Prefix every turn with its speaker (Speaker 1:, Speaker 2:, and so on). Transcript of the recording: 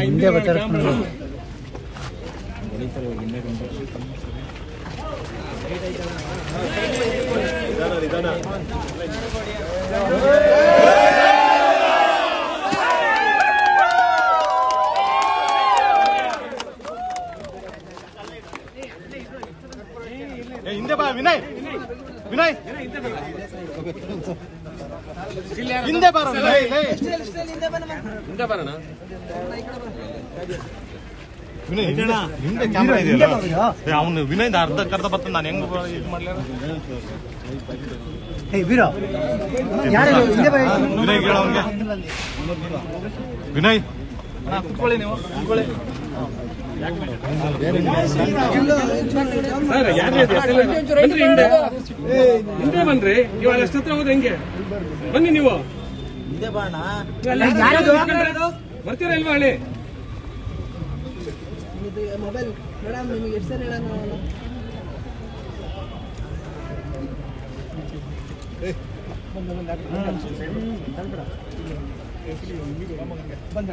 Speaker 1: ಹಿಂದೆ ಬರ್ತಾರೆ.
Speaker 2: ಹಿಂದೆ ಬಾ ವಿನಯ್, ವಿನಯ್ ಹಿಂದೆ ಬರೋಣ, ಹಿಂದೆ ಬರೋಣ ವಿನಯ್, ಹಿಂದೆ ಕ್ಯಾಮ್ರಾ ಇದೆಯಲ್ಲ ಅವನು ವಿನಯ್ ಅರ್ಧ ಬರ್ತಾನೆ. ನಾನು ಹೆಂಗ್ ಇದು ಮಾಡ್ಲ ವಿನಯ್ ಹೇಳ ಅವನ್ಗೆ. ವಿನಯ್ ಕುತ್ಕೊಳ್ಳಿ, ನೀವು ಕುತ್ಕೊಳ್ಳಿ.
Speaker 3: ಹಿಂದೆ ಬನ್ರಿ, ಇವಾಗ ಎಷ್ಟತ್ರ ಹೋದ್ರೆ ಹೆಂಗೆ? ಬನ್ನಿ ನೀವು ಬರ್ತೀರಾ ಇಲ್ವಾ? ಹೇಳಿ
Speaker 4: ಮೊಬೈಲ್ ಮೇಡಮ್, ನಿಮಗೆ ಎಷ್ಟು ಸರಿ ಹೇಳೋಣ? ಬಂದ